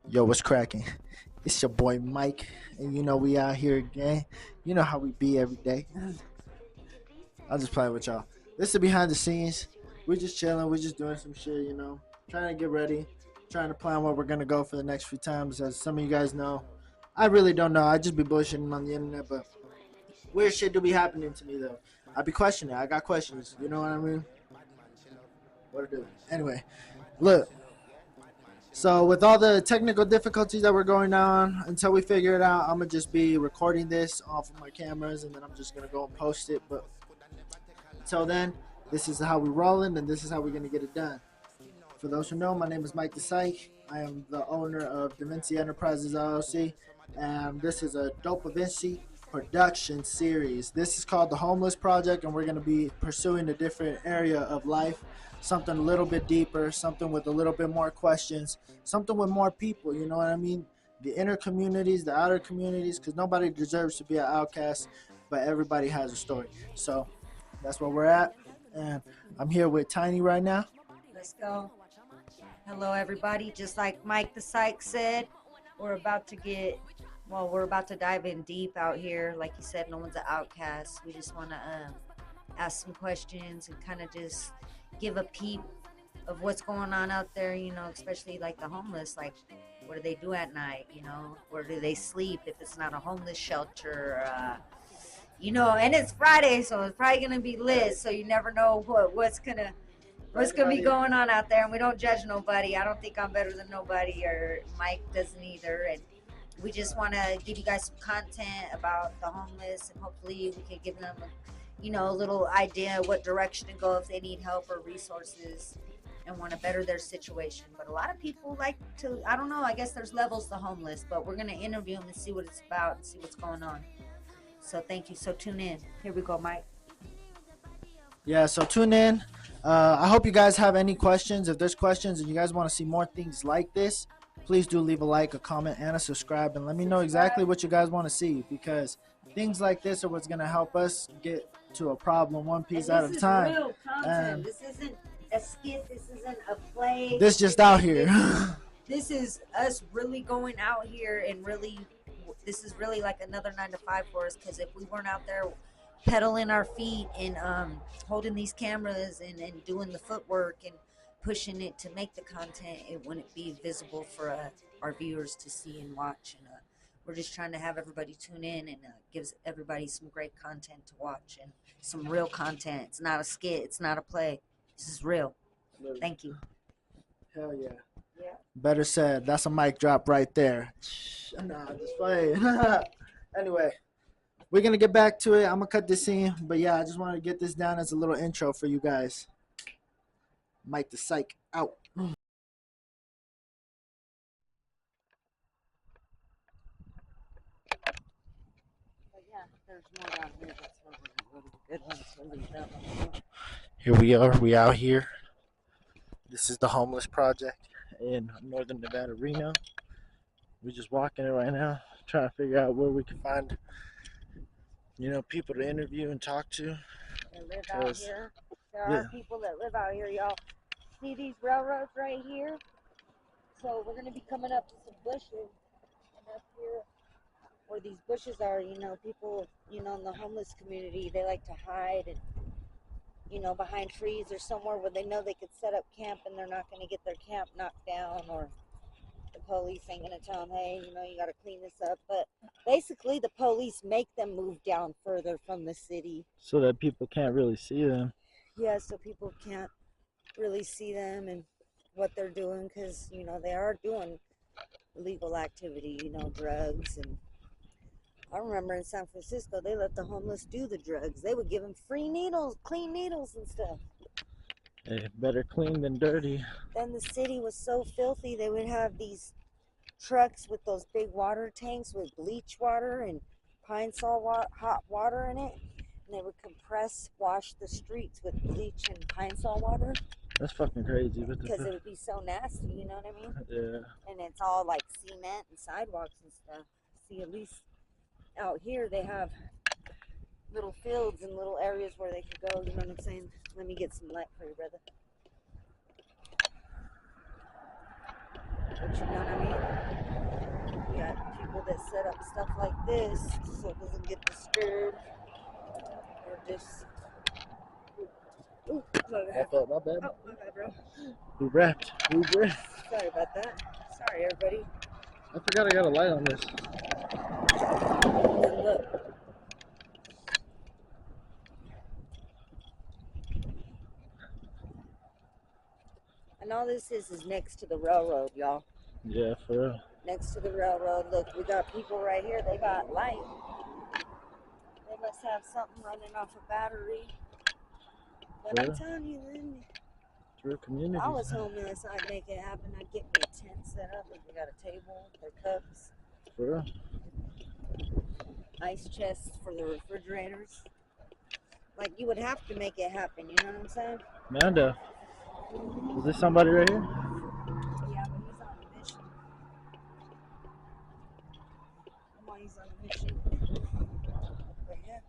Yo, what's cracking? It's your boy Mike, and you know we out here again. You know how we be every day. I'll just play with y'all. This is behind the scenes. We're just chilling. We're just doing some shit, trying to get ready, trying to plan what we're gonna go for the next few times. As some of you guys know, I really don't know. I just be bullshitting on the internet, but weird shit do be happening to me though. I be questioning. I got questions. You know what I mean? What to do? Anyway, look. So with all the technical difficulties that were going on, until we figure it out, I'm gonna just be recording this off of my cameras, and then I'm just gonna go and post it. But until then, this is how we're rolling, and this is how we're gonna get it done. For those who know, my name is MikeThePsyche. I am the owner of Da Vinci Enterprises LLC, and this is a Dope Da Vinci production series. This is called the Homeless Project, and we're going to be pursuing a different area of life, something a little bit deeper, something with a little bit more questions, something with more people. You know what I mean? The inner communities, the outer communities, because nobody deserves to be an outcast, but everybody has a story. So that's where we're at, and I'm here with Tiny right now. Let's go. Hello, everybody. Just like Mike the Psych said, we're about to we're about to dive in deep out here. Like he said, no one's an outcast. We just want to ask some questions and kind of just give a peep of what's going on out there, especially like the homeless. Like, what do they do at night? Where do they sleep if it's not a homeless shelter? And it's Friday, so it's probably going to be lit. So you never know what's gonna be going on out there, and we don't judge nobody. I don't think I'm better than nobody, or Mike doesn't either. And we just want to give you guys some content about the homeless, and hopefully we can give them a little idea what direction to go if they need help or resources and want to better their situation. But a lot of people like to, I don't know, I guess there's levels to homeless, but we're going to interview them and see what it's about and see what's going on. So thank you. So tune in. Here we go, Mike. Yeah, so tune in. I hope you guys have any questions. If there's questions and you guys want to see more things like this, please do leave a like, a comment, and a subscribe, and let me know exactly what you guys want to see, because things like this are what's going to help us get to a problem one piece at a time. Real content. This isn't a skit. This isn't a play. This just out here. This is us really going out here and this is really like another 9 to 5 for us, because if we weren't out there pedaling our feet and holding these cameras and doing the footwork and pushing it to make the content, it wouldn't be visible for our viewers to see and watch. And we're just trying to have everybody tune in and gives everybody some great content to watch and some real content. It's not a skit. It's not a play. This is real. Thank you. Hell yeah. Yeah. Better said. That's a mic drop right there. Nah, just playing. Anyway, we're going to get back to it. I'm going to cut this scene. But yeah, I just wanted to get this down as a little intro for you guys. Mike the Psych out. Here we are. We out here. This is the Homeless Project in northern Nevada, Reno. We're just walking it right now, trying to figure out where we can find, people to interview and talk to. That live out here. There are people that live out here, y'all. See these railroads right here? So we're gonna be coming up to some bushes, and up here where these bushes are, people, in the homeless community, they like to hide and, behind trees or somewhere where they know they could set up camp and they're not gonna get their camp knocked down, or the police ain't gonna tell them, hey, you gotta clean this up. But basically the police make them move down further from the city. So that people can't really see them. Yeah, so people can't really see them and what they're doing, because they are doing illegal activity, drugs. And I remember in San Francisco they let the homeless do the drugs. They would give them free needles, clean needles and stuff. Hey, better clean than dirty. Then the city was so filthy, they would have these trucks with those big water tanks with bleach water and pine sol hot water in it, and they would wash the streets with bleach and pine sol water. That's fucking crazy. Because it would be so nasty, you know what I mean? Yeah. And it's all like cement and sidewalks and stuff. See, at least out here they have little fields and little areas where they could go, you know what I'm saying? Let me get some light for you, brother. But you know what I mean? We got people that set up stuff like this so it doesn't get disturbed or just. Ooh, my bad. My bad. Oh, my bad, bro. We wrapped. Sorry about that. Sorry, everybody. I forgot I got a light on this. And look. And all this is next to the railroad, y'all. Yeah, for real. Next to the railroad. Look, we got people right here. They got light. They must have something running off a battery. But I'm telling you, then, It's real community. if I was homeless, I'd make it happen. I'd get me a tent set up. We got a table, their cups. For real. Ice chests for the refrigerators. Like, you would have to make it happen, you know what I'm saying? Manda. Is this somebody right here? Yeah, but he's on a mission. Come on, he's on a mission. But yeah.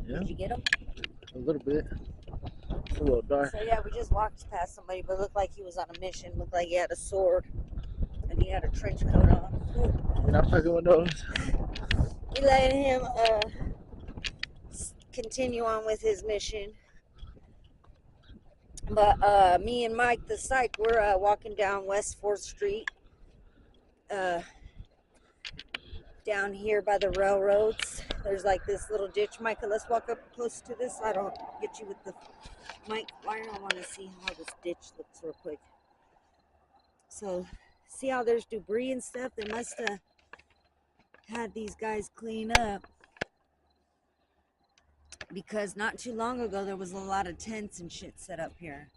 Yeah. Did you get him? A little bit. It's a little dark. So yeah, we just walked past somebody, but it looked like he was on a mission. Looked like he had a sword, and he had a trench coat on. You're not fucking with those? We let him continue on with his mission. But me and Mike the Psych, we're walking down West 4th Street. Down here by the railroads. There's like this little ditch. Micah, let's walk up close to this. I don't get you with the mic wire. I want to see how this ditch looks real quick. So, see how there's debris and stuff? They must have had these guys clean up. Because not too long ago, there was a lot of tents and shit set up here.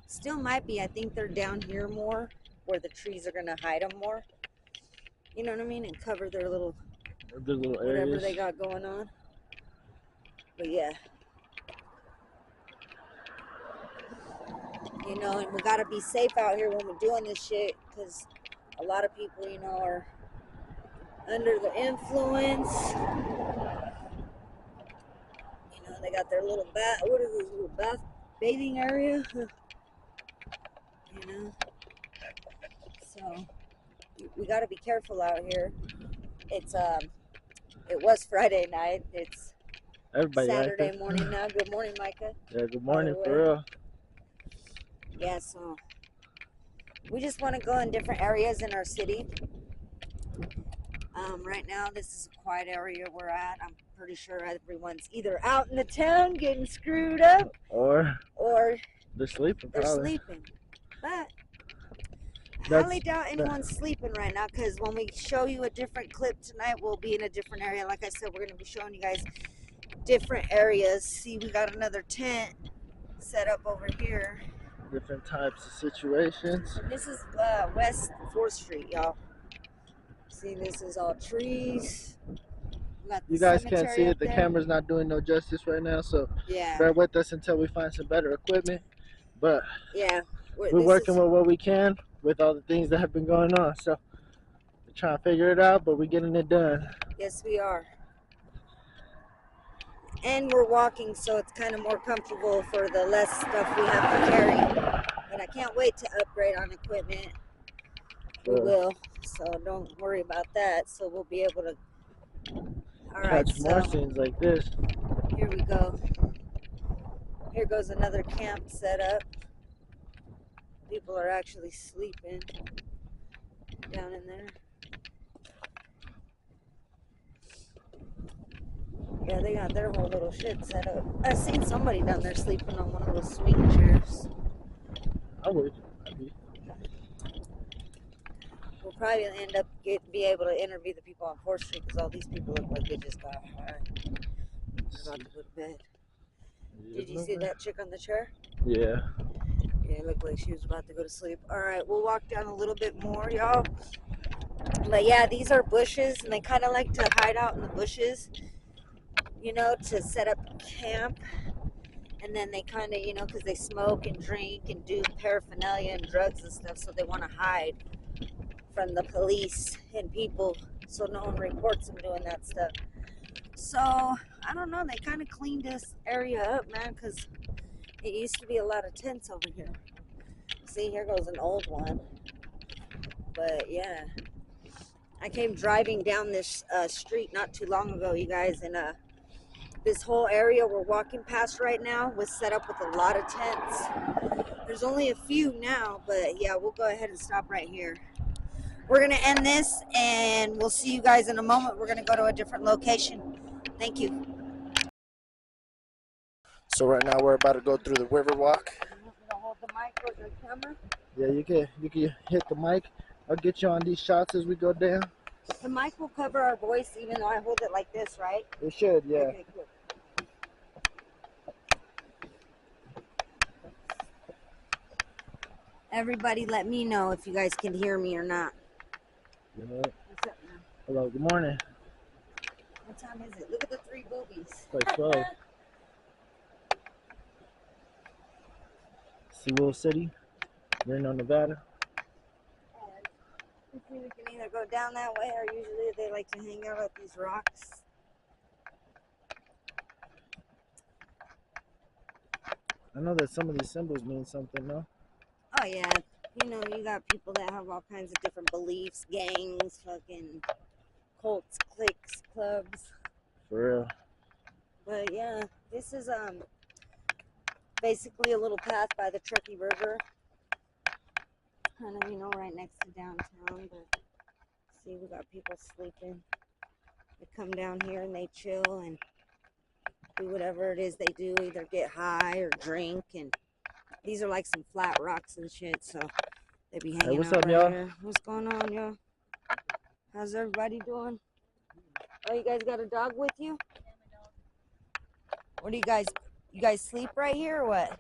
Still might be. I think they're down here more, where the trees are going to hide them more. You know what I mean? And cover their little whatever areas they got going on. But yeah. You know, and we got to be safe out here when we're doing this shit. Because a lot of people, you know, are under the influence. You know, they got their little what is this, little bathing area? You know? So, we got to be careful out here. It's it was Friday night. It's Saturday morning now. Good morning, Micah. Yeah, good morning, for real. Yeah, so we just want to go in different areas in our city. Right now, this is a quiet area we're at. I'm pretty sure everyone's either out in the town getting screwed up, or they're sleeping. They're sleeping. But I highly doubt anyone's sleeping right now, because when we show you a different clip tonight, we'll be in a different area. Like I said, we're going to be showing you guys different areas. See, we got another tent set up over here. Different types of situations. And this is West 4th Street, y'all. See, this is all trees. You guys can't see it. The camera's not doing no justice right now, so yeah, bear with us until we find some better equipment. But yeah, we're working with what we can with all the things that have been going on. So we're trying to figure it out, but we're getting it done. Yes, we are. And we're walking, so it's kind of more comfortable for the less stuff we have to carry. But I can't wait to upgrade on equipment. We will, so don't worry about that. So we'll be able to. All right, catch more scenes like this. Here we go. Here goes another camp set up. People are actually sleeping down in there. Yeah, they got their whole little shit set up. I seen somebody down there sleeping on one of those swing chairs. I would. We'll probably end up be able to interview the people on 4th Street, because all these people look like they just got high. They're about to go to bed. Did you see that chick on the chair? Yeah. Yeah, it looked like she was about to go to sleep. All right, we'll walk down a little bit more, y'all. But yeah, these are bushes, and they kind of like to hide out in the bushes, you know, to set up camp. And then they kind of, you know, because they smoke and drink and do paraphernalia and drugs and stuff, so they want to hide from the police and people, so no one reports them doing that stuff. So I don't know, they kind of cleaned this area up, man, because It used to be a lot of tents over here. See, here goes an old one. But yeah, I came driving down this street not too long ago, you guys, and this whole area we're walking past right now was set up with a lot of tents. There's only a few now, but yeah, we'll go ahead and stop right here. We're going to end this, and we'll see you guys in a moment. We're going to go to a different location. Thank you. So right now we're about to go through the river walk. You want me to hold the mic or the camera? Yeah, you can hit the mic. I'll get you on these shots as we go down. The mic will cover our voice even though I hold it like this, right? It should, yeah. Okay, cool. Everybody let me know if you guys can hear me or not. Yeah. What's up, man? Hello, good morning. What time is it? Look at the 3 boobies. It's like 12. Sewell City, Reno, Nevada. We can either go down that way or usually they like to hang out at these rocks. I know that some of these symbols mean something, no? Oh yeah, you know, you got people that have all kinds of different beliefs, gangs, fucking cults, cliques, clubs. For real. But yeah, this is basically a little path by the Truckee River. Kind of, you know, right next to downtown, but see, we got people sleeping. They come down here and they chill and do whatever it is they do, either get high or drink. And these are like some flat rocks and shit, so they be hanging what's out up, right y'all? here. What's going on, y'all? How's everybody doing? Oh, you guys got a dog with you? What do you guys sleep right here or what?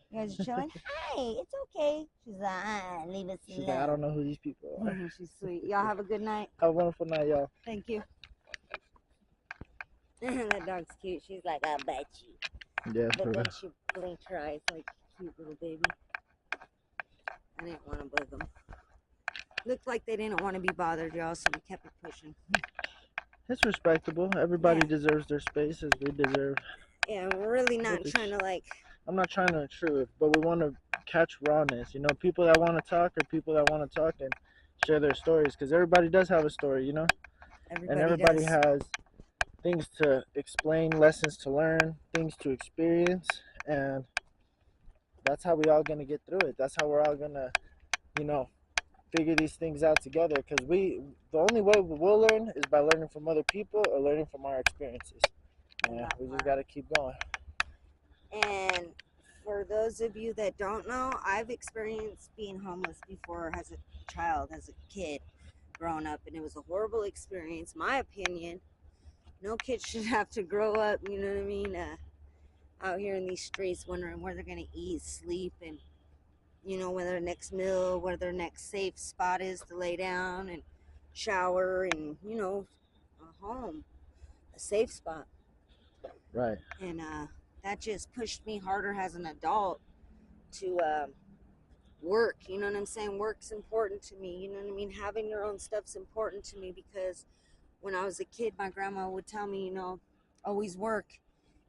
You guys are chilling? Hi, it's okay. She's like, leave us She's like, I don't alone. know who these people are. She's sweet. Y'all have a good night. Have a wonderful night, y'all. Thank you. That dog's cute. She's like, I bet you. Yeah, But then she blinked her eyes like a cute little baby. I didn't want to bug them. Looked like they didn't want to be bothered, y'all, so we kept it pushing. it's respectable. Everybody deserves their space as they deserve. Yeah, we're really not trying to like... I'm not trying to intrude, but we want to catch rawness. You know, people that want to talk or people that want to talk and share their stories, because everybody does have a story, you know? Everybody has things to explain, lessons to learn, things to experience, and that's how we all going to get through it. That's how we're all going to, you know, figure these things out together, because the only way we'll learn is by learning from other people or learning from our experiences. Yeah, we just got to keep going. And for those of you that don't know, I've experienced being homeless before as a child, as a kid growing up, and it was a horrible experience. My opinion, no kid should have to grow up, you know what I mean, out here in these streets wondering where they're going to eat, sleep, and, you know, where their next meal, where their next safe spot is to lay down and shower and, you know, a home, a safe spot. Right. And that just pushed me harder as an adult to work. You know what I'm saying? Work's important to me. You know what I mean? Having your own stuff's important to me, because when I was a kid, my grandma would tell me, you know, always work.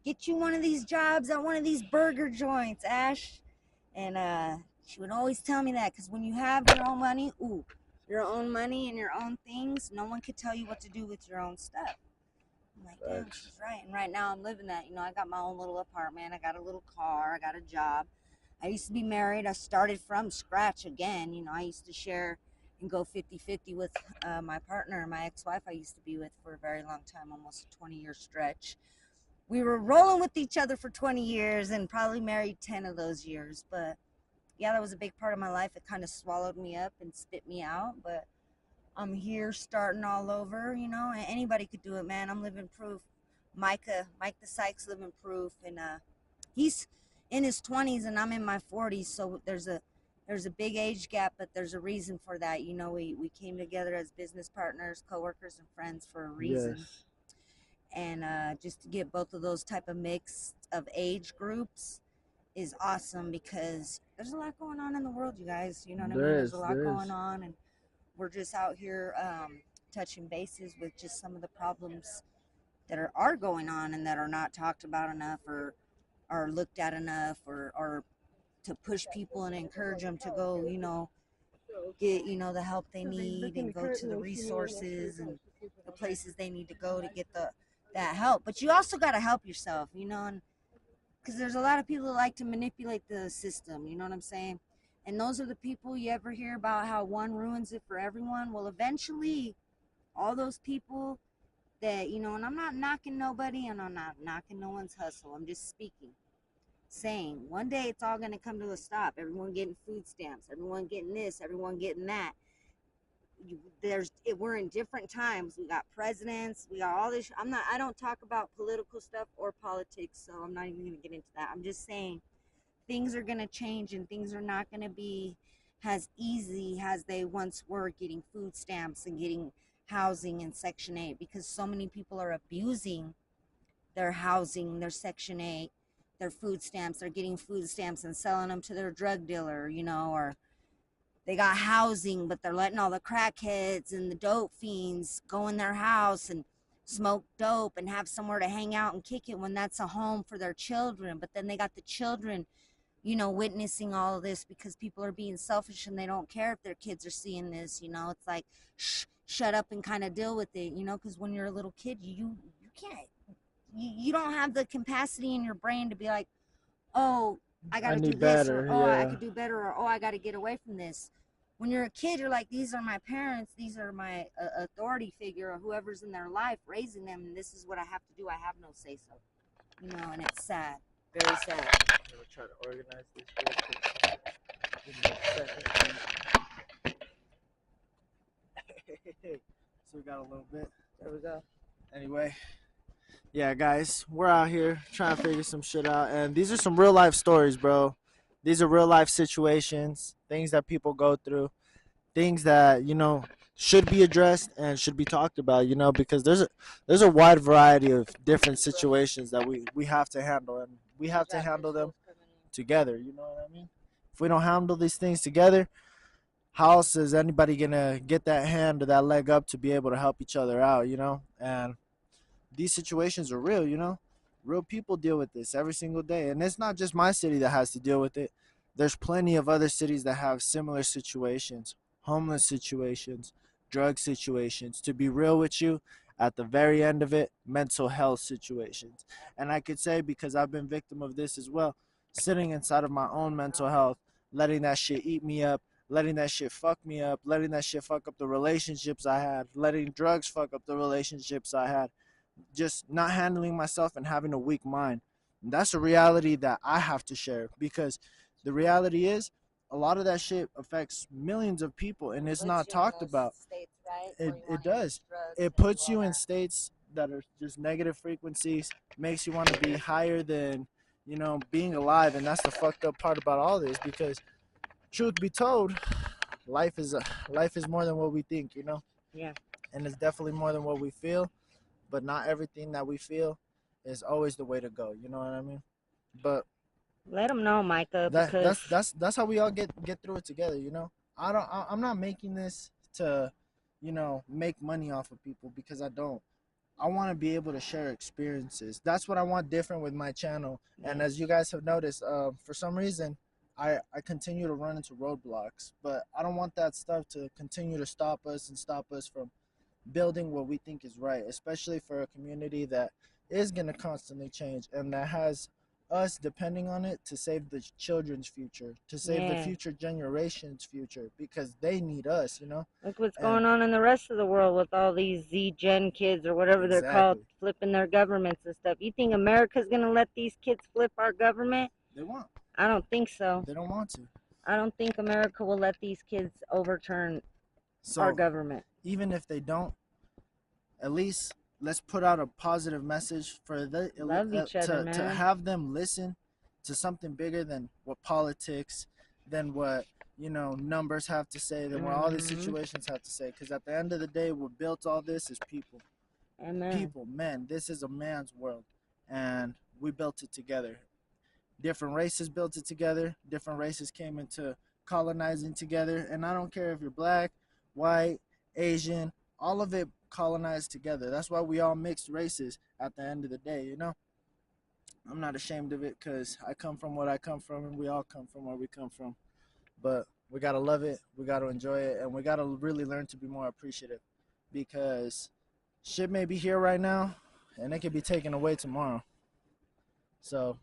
Get you one of these jobs at one of these burger joints, Ash. And she would always tell me that, because when you have your own money, your own money and your own things, no one could tell you what to do with your own stuff. I'm like, damn, she's right. And right now I'm living that. You know, I got my own little apartment. I got a little car. I got a job. I used to be married. I started from scratch again. You know, I used to share and go 50-50 with my partner, my ex-wife I used to be with for a very long time, almost a 20-year stretch. We were rolling with each other for 20 years and probably married 10 of those years. But yeah, that was a big part of my life. It kind of swallowed me up and spit me out. But I'm here starting all over, you know, and anybody could do it, man. I'm living proof. MikeThePsyche's living proof. And he's in his 20s and I'm in my 40s, so there's a big age gap, but there's a reason for that. You know, we came together as business partners, coworkers, and friends for a reason. Yes. And just to get both of those type of mix of age groups is awesome, because there's a lot going on in the world, you guys. You know what I mean? There's a lot going on, and we're just out here touching bases with just some of the problems that are going on and that are not talked about enough, or are looked at enough, or to push people and encourage them to go, get, the help they need and go to the resources and the places they need to go to get that help. But you also got to help yourself, and because there's a lot of people that like to manipulate the system, you know what I'm saying? And those are the people you ever hear about how one ruins it for everyone. Well, eventually, all those people that, and I'm not knocking nobody and I'm not knocking no one's hustle. I'm just saying one day it's all going to come to a stop. Everyone getting food stamps, everyone getting this, everyone getting that. We're in different times. We got presidents, we got all this. I don't talk about political stuff or politics, so I'm not even going to get into that. I'm just saying things are going to change and things are not going to be as easy as they once were, getting food stamps and getting housing in Section 8, because so many people are abusing their housing, their Section 8, their food stamps. They're getting food stamps and selling them to their drug dealer, or they got housing, but they're letting all the crackheads and the dope fiends go in their house and smoke dope and have somewhere to hang out and kick it when that's a home for their children. But then they got the children, witnessing all of this because people are being selfish and they don't care if their kids are seeing this. It's like, shut up and kind of deal with it, because when you're a little kid, you can't, you don't have the capacity in your brain to be like, oh, I got I to do need this, or better. oh, I Yeah. could do better, or oh, I got to get away from this. When you're a kid, you're like, these are my parents, these are my authority figure, or whoever's in their life raising them, and this is what I have to do. I have no say so, and it's sad, very sad. I'm gonna try to organize this real quick. Give me a second. So we got a little bit. There we go. Anyway, yeah, guys, we're out here trying to figure some shit out, and these are some real life stories, bro. These are real life situations, things that people go through, things that should be addressed and should be talked about. Because there's a wide variety of different situations that we have to handle, and we have to handle them together. You know what I mean? If we don't handle these things together, how else is anybody gonna get that hand or that leg up to be able to help each other out? And these situations are real. Real people deal with this every single day, and it's not just my city that has to deal with it. There's plenty of other cities that have similar situations, homeless situations, drug situations. To be real with you, at the very end of it, mental health situations. And I could say, because I've been victim of this as well, sitting inside of my own mental health, letting that shit eat me up, letting that shit fuck me up, letting that shit fuck up the relationships I had, letting drugs fuck up the relationships I had, just not handling myself and having a weak mind. And that's a reality that I have to share, because the reality is a lot of that shit affects millions of people and it's not talked about. States, right? It does. It puts you in states that are just negative frequencies, makes you want to be higher than, being alive. And that's the fucked up part about all this, because truth be told, life is more than what we think. Yeah. And it's definitely more than what we feel, but not everything that we feel is always the way to go. You know what I mean? But Let them know, Micah, that because that's how we all get through it together. I'm not making this to, make money off of people, because I don't. I want to be able to share experiences. That's what I want different with my channel. And as you guys have noticed, for some reason, I continue to run into roadblocks, but I don't want that stuff to continue to stop us and stop us from building what we think is right, especially for a community that is going to constantly change and that has us depending on it to save the children's future, to save the future generations' future, because they need us. look what's And going on in the rest of the world with all these Z Gen kids or whatever they're called, exactly, flipping their governments and stuff. You think America's going to let these kids flip our government? they want. I don't think so. They don't want to. I don't think America will let these kids overturn our So government. even if they don't, at least let's put out a positive message for Love each other, to man. have them listen to something bigger than what politics, than what numbers have to say, than what all these situations have to say. Because at the end of the day, what built all this is people. Amen. People, men. This is a man's world, and we built it together. Different races built it together. Different races came into colonizing together, and I don't care if you're black, white, Asian, all of it colonized together. That's why we all mixed races at the end of the day. I'm not ashamed of it because I come from what I come from, and we all come from where we come from. But we gotta love it, we gotta enjoy it, and we gotta really learn to be more appreciative because shit may be here right now, and it could be taken away tomorrow. So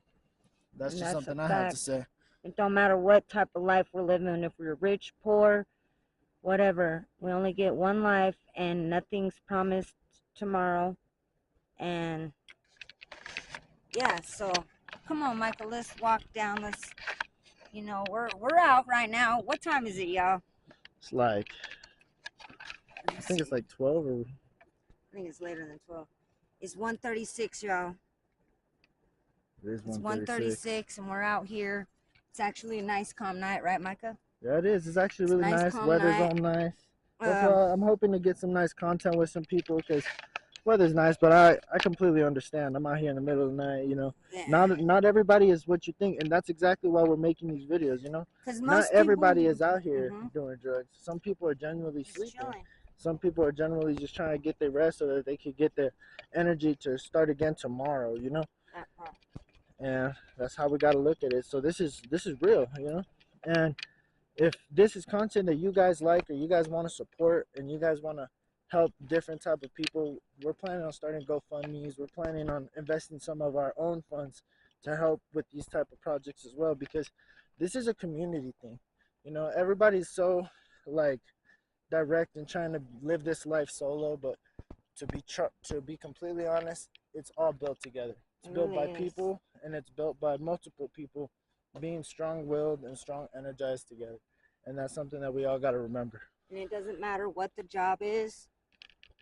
that's And just that's a something I have to fact. say. It don't matter what type of life we're living, if we're rich, poor, whatever. We only get one life, and nothing's promised tomorrow. And yeah, so come on, Michael, let's walk down. Let's, we're out right now. What time is it, y'all? It's like Let me I think it's see. like 12 or I think it's later than 12. It's 1:36, y'all. it is It's 1:36. 1:36, and we're out here. It's actually a nice, calm night, right, Micah? Yeah, it is. It's actually It's a really nice, nice. calm Weather's night. all nice. That's Um, why I'm hoping to get some nice content with some people because weather's nice. But I completely understand. I'm out here in the middle of the night. yeah. Not everybody is what you think, and that's exactly why we're making these videos. Because Not most people, everybody is out here mm-hmm, doing drugs. Some people are genuinely just sleeping. chilling. Some people are generally just trying to get their rest so that they could get their energy to start again tomorrow. That part. And that's how we got to look at it. So this is real. And if this is content that you guys like or you guys want to support and you guys want to help different type of people, we're planning on starting GoFundMe's. We're planning on investing some of our own funds to help with these type of projects as well because this is a community thing. Everybody's so like direct and trying to live this life solo, but to be completely honest, it's all built together. It's It built really by is. people and it's built by multiple people being strong-willed and strong energized together. And that's something that we all got to remember. And it doesn't matter what the job is,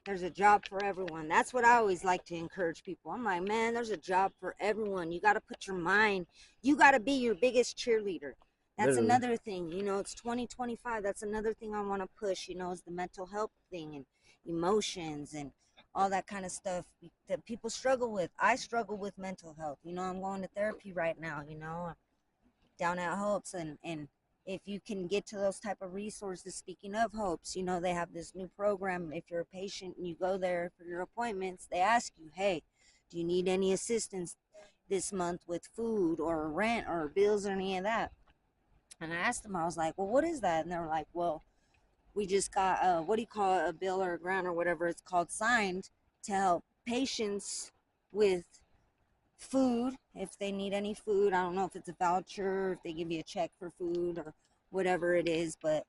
there's a job for everyone. That's what I always like to encourage people. I'm like, man, there's a job for everyone. You got to put your mind, you got to be your biggest cheerleader. That's Literally. another thing. It's 2025. That's another thing I want to push, is the mental health thing and emotions and all that kind of stuff that people struggle with. I struggle with mental health. I'm going to therapy right now, down at Hopes, and if you can get to those type of resources. Speaking of Hopes, they have this new program. If you're a patient and you go there for your appointments, they ask you, hey, do you need any assistance this month with food or rent or bills or any of that? And I asked them, I was like, well, what is that? And they were like, well, we just got what do you call it, a bill or a grant or whatever it's called, signed to help patients with food if they need any food. I don't know if it's a voucher, if they give you a check for food or whatever it is, but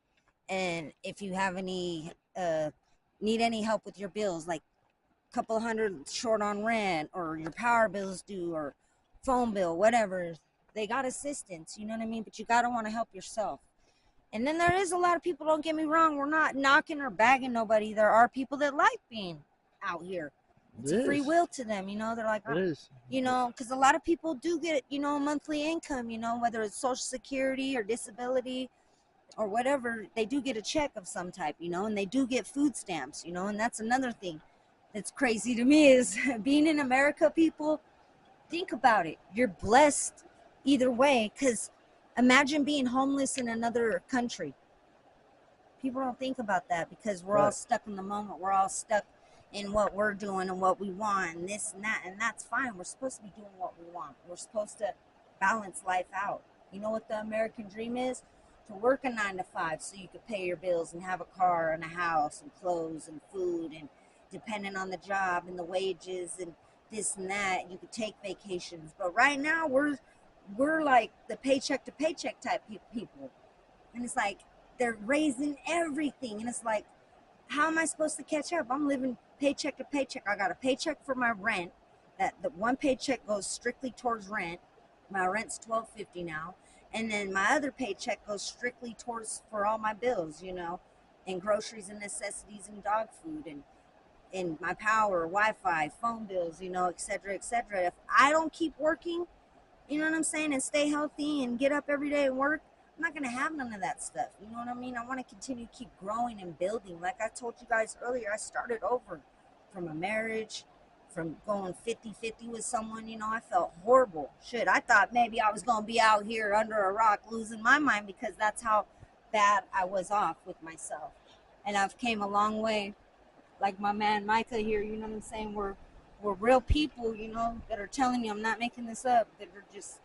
and if you have any need any help with your bills, like a couple hundred short on rent or your power bills due or phone bill, whatever, they got assistance, you know what I mean? But you gotta want to help yourself. And then there is a lot of people, don't get me wrong, we're not knocking or bagging nobody. There are people that like being out here. It's It a free is. will to them, they're like, It is. because a lot of people do get, a monthly income, whether it's Social Security or disability or whatever, they do get a check of some type, and they do get food stamps, and that's another thing that's crazy to me is being in America, people, think about it. You're blessed either way, because imagine being homeless in another country. People don't think about that because we're all Right. stuck in the moment. We're all stuck in what we're doing and what we want and this and that's fine. We're supposed to be doing what we want. We're supposed to balance life out. You know what the American dream is? To work a 9 to 5 so you could pay your bills and have a car and a house and clothes and food, and depending on the job and the wages and this and that, you could take vacations. But right now we're like the paycheck to paycheck type people, and it's like they're raising everything, and it's like, how am I supposed to catch up? I'm living paycheck to paycheck. I got a paycheck for my rent. That the one paycheck goes strictly towards rent. My rent's $12.50 now, and then my other paycheck goes strictly towards for all my bills, and groceries and necessities and dog food and my power, Wi-Fi, phone bills, et cetera, et cetera. If I don't keep working, you know what I'm saying, and stay healthy and get up every day and work, I'm not going to have none of that stuff. You know what I mean? I want to continue to keep growing and building. Like I told you guys earlier, I started over from a marriage, from going 50-50 with someone. I felt horrible. Shit, I thought maybe I was going to be out here under a rock losing my mind because that's how bad I was off with myself. And I've came a long way. Like my man Micah here, you know what I'm saying? were real people, that are telling you, I'm not making this up, that are just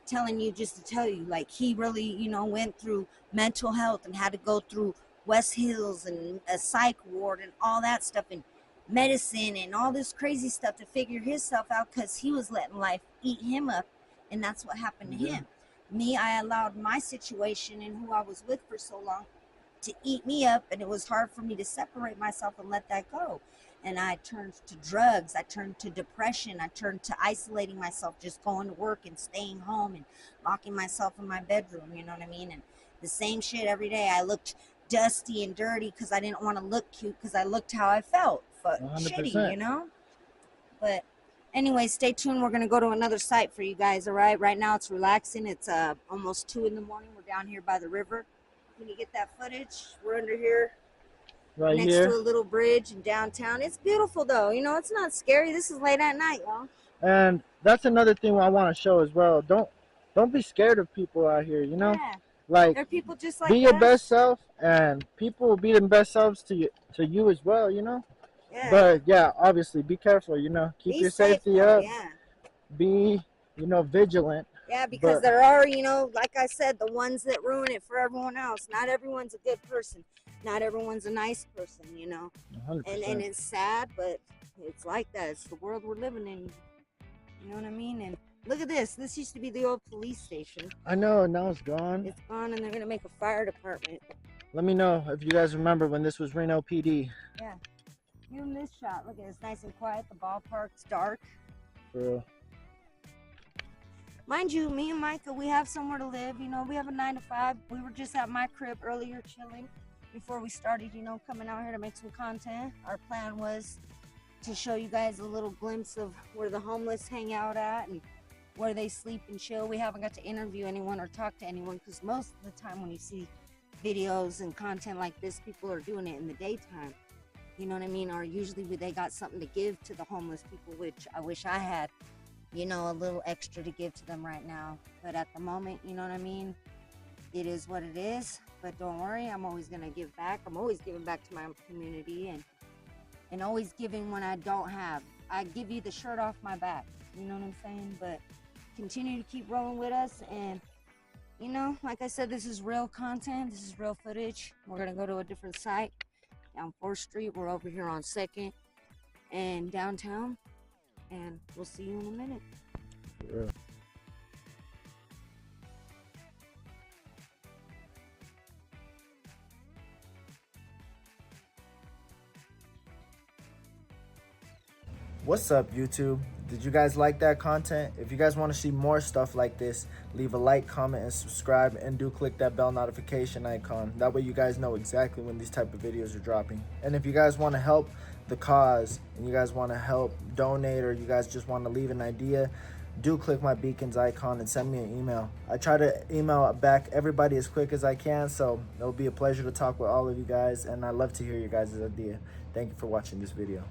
telling you just to tell you. Like, he really, went through mental health and had to go through West Hills and a psych ward and all that stuff and medicine and all this crazy stuff to figure himself out because he was letting life eat him up. And that's what happened to Yeah. him. Me, I allowed my situation and who I was with for so long to eat me up, and it was hard for me to separate myself and let that go. And I turned to drugs, I turned to depression, I turned to isolating myself, just going to work and staying home and locking myself in my bedroom, you know what I mean? And the same shit every day. I looked dusty and dirty because I didn't want to look cute, because I looked how I felt, but shitty, 100%. But anyway, stay tuned. We're gonna go to another site for you guys. All right. Right now it's relaxing. It's almost 2 in the morning. We're down here by the river. Can you get that footage? We're under here Right next to here. a little bridge in downtown. It's beautiful though. It's not scary. This is late at night, y'all. And that's another thing I want to show as well. Don't be scared of people out here, you know? Yeah. Like, They're people just be like your best us. self, and people will be the best selves to you as well, you know? Yeah. But yeah, obviously be careful, you know. Keep Be your safe safety though, up. yeah. Be, vigilant. Yeah, because But there are, like I said, the ones that ruin it for everyone else. Not everyone's a good person. Not everyone's a nice person. And 100%. it's sad, but it's like that. It's the world we're living in. You know what I mean? And look at this. This used to be the old police station. I know, now it's gone. It's gone, and they're gonna make a fire department. Let me know if you guys remember when this was Reno PD. Yeah. Even this shot. Look at it. It's nice and quiet. The ballpark's dark. For real. Mind you, me and Micah, we have somewhere to live. We have a 9 to 5. We were just at my crib earlier chilling before we started, coming out here to make some content. Our plan was to show you guys a little glimpse of where the homeless hang out at and where they sleep and chill. We haven't got to interview anyone or talk to anyone because most of the time when you see videos and content like this, people are doing it in the daytime. You know what I mean? Or usually they got something to give to the homeless people, which I wish I had, a little extra to give to them right now. But at the moment, you know what I mean? It is what it is. But don't worry, I'm always going to give back. I'm always giving back to my community and always giving when I don't have. I give you the shirt off my back. You know what I'm saying? But continue to keep rolling with us. And, like I said, this is real content. This is real footage. We're going to go to a different site down 4th Street. We're over here on 2nd and downtown. And we'll see you in a minute. For real. What's up, YouTube? Did you guys like that content? If you guys want to see more stuff like this, leave a like, comment, and subscribe, and do click that bell notification icon. That way you guys know exactly when these type of videos are dropping. And if you guys want to help the cause, and you guys want to help donate, or you guys just want to leave an idea, do click my beacons icon and send me an email. I try to email back everybody as quick as I can, so it'll be a pleasure to talk with all of you guys, and I love to hear your guys' idea. Thank you for watching this video.